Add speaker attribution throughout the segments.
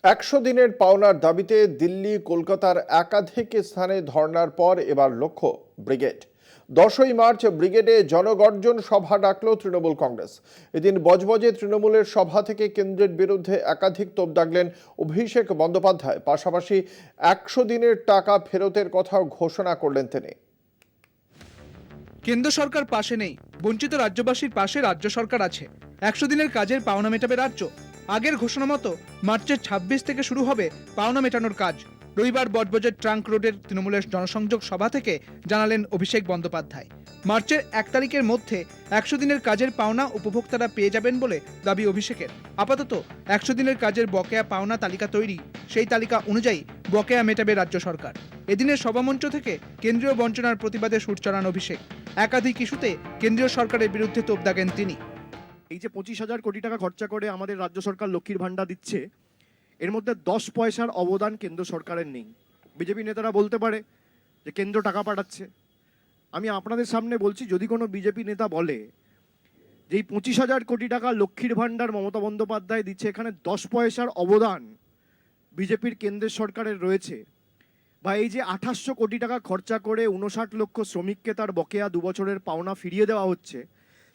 Speaker 1: 100 দিনের পাওনার দাবিতে দিল্লি কলকাতার একাধিক স্থানে ধর্নার পর এবার লক্ষ্য ব্রিগেড। 10ই মার্চ ব্রিগেডে জনগর্জন সভা ডাকল তৃণমূল কংগ্রেস। এদিন বজবজে তৃণমূলের সভা থেকে কেন্দ্রের বিরুদ্ধে একাধিক তোপ দাগলেন অভিষেক বন্দ্যোপাধ্যায়। পাশাপাশি 100 দিনের টাকা ফেরতের কথাও ঘোষণা করলেন তিনি।
Speaker 2: কেন্দ্র সরকার পাশে নেই, বঞ্চিত রাজ্যবাসীর পাশে রাজ্য সরকার আছে। 100 দিনের কাজের পাওনা মেটাবে রাজ্য। আগের ঘোষণা মতো মার্চের 26 থেকে শুরু হবে পাওনা মেটানোর কাজ। রবিবার বজবজের ট্রাঙ্ক রোডের তৃণমূলের জনসংযোগ সভা থেকে জানালেন অভিষেক বন্দ্যোপাধ্যায়। মার্চের 1 তারিখের মধ্যে 100 দিনের কাজের পাওনা উপভোক্তারা পেয়ে যাবেন বলে দাবি অভিষেকের। আপাতত 100 দিনের কাজের বকেয়া পাওনা তালিকা তৈরি, সেই তালিকা অনুযায়ী বকেয়া মেটাবে রাজ্য সরকার। এদিনের সভামঞ্চ থেকে কেন্দ্রীয় বঞ্চনার প্রতিবাদে সুর চড়ান অভিষেক। একাধিক ইস্যুতে কেন্দ্রীয় সরকারের বিরুদ্ধে তোপ দাগেন তিনি।
Speaker 3: এই যে 25,000 কোটি টাকা খরচা করে আমাদের রাজ্য সরকার লক্ষ্মীর ভান্ডার দিচ্ছে, এর মধ্যে 10 পয়সার অবদান কেন্দ্র সরকারের নেই। বিজেপি নেতারা বলতে পারে যে কেন্দ্র টাকা পাঠাচ্ছে। আমি আপনাদের সামনে বলছি, যদি কোনো বিজেপি নেতা বলে যে এই 25,000 কোটি টাকা লক্ষ্মীর ভান্ডার মমতা বন্দ্যোপাধ্যায় দিচ্ছে, এখানে 10 পয়সার অবদান বিজেপির কেন্দ্রের সরকারের রয়েছে, বা এই যে 2800 কোটি টাকা খরচা করে 59 লক্ষ শ্রমিককে তার বকেয়া 2 বছরের পাওনা ফিরিয়ে দেওয়া হচ্ছে,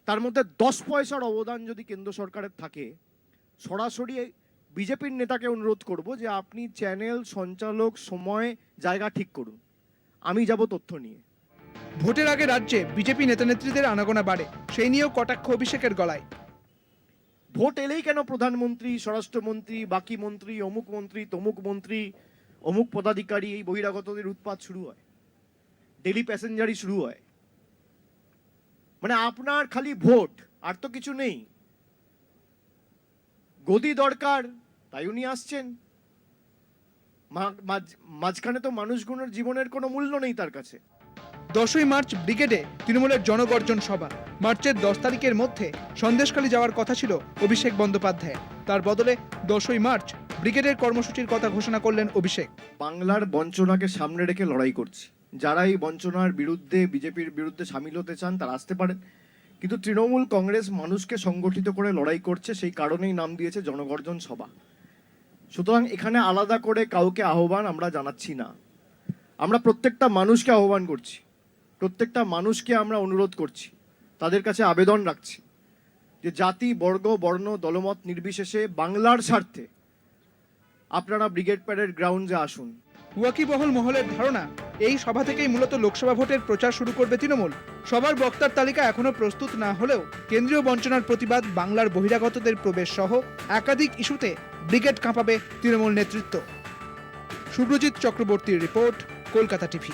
Speaker 3: তার মধ্যে 10 পয়সার অবদান যদি কেন্দ্র সরকারের থাকে, সরাসরি বিজেপির নেতাকে অনুরোধ করব যে আপনি চ্যানেল, সঞ্চালক, সময়, জায়গা ঠিক করুন, আমি যাব তথ্য নিয়ে।
Speaker 2: ভোটের আগে রাজ্যে বিজেপি নেতানেত্রীদের আনাগোনা বাড়ে, সেই নিয়েও কটাক্ষ অভিষেকের গলায়।
Speaker 3: ভোট এলেই কেন প্রধানমন্ত্রী, স্বরাষ্ট্রমন্ত্রী, বাকি মন্ত্রী, অমুক মন্ত্রী, তমুক মন্ত্রী, অমুক পদাধিকারী, এই বহিরাগতদের উৎপাত শুরু হয়, ডেলি প্যাসেঞ্জারই শুরু হয়। মানে আপনার খালি ভোট, আর তো কিছু নেই। গদি দরকার, তাই উনি আসছেন। মাঝখানে তো মানুষগুলোর জীবনের কোনো মূল্য নেই তার কাছে।
Speaker 2: 10ই মার্চ ব্রিগেডে তৃণমূলের জনগর্জন সভা। মার্চের 10 তারিখের মধ্যে সন্দেশখালী যাওয়ার কথা ছিল অভিষেক বন্দ্যোপাধ্যায়। তার বদলে 10ই মার্চ ব্রিগেডের কর্মসূচির কথা ঘোষণা করলেন অভিষেক।
Speaker 3: বাংলার বঞ্চনাকে সামনে রেখে লড়াই করছি। যারা এই বঞ্চনার বিরুদ্ধে, বিজেপির বিরুদ্ধে সামিল হতে চান তারা আসতে পারেন, কিন্তু তৃণমূল কংগ্রেস মানুষকে সংগঠিত করে লড়াই করছে, সেই কারণেই নাম দিয়েছে জনগর্জন সভা। সুতরাং এখানে আলাদা করে কাউকে আহ্বান আমরা জানাচ্ছি না, আমরা প্রত্যেকটা মানুষকে আহ্বান করছি, প্রত্যেকটা মানুষকে আমরা অনুরোধ করছি, তাদের কাছে আবেদন রাখছি যে জাতি, বর্গ, বর্ণ, দলমত নির্বিশেষে বাংলার স্বার্থে আপনারা ব্রিগেড প্যারেড গ্রাউন্ডে আসুন।
Speaker 2: ওয়াকিবহল মহলের ধারণা, এই সভা থেকেই মূলত লোকসভা ভোটের প্রচার শুরু করবে তৃণমূল। সবার বক্তার তালিকা এখনো প্রস্তুত না হলেও কেন্দ্রীয় বঞ্চনার প্রতিবাদ, বাংলার বহিরাগতদের প্রবেশ সহ একাধিক ইস্যুতে ব্রিগেড কাঁপাবে তৃণমূল নেতৃত্ব। সুব্রজিৎ চক্রবর্তীর রিপোর্ট, কলকাতা টিভি।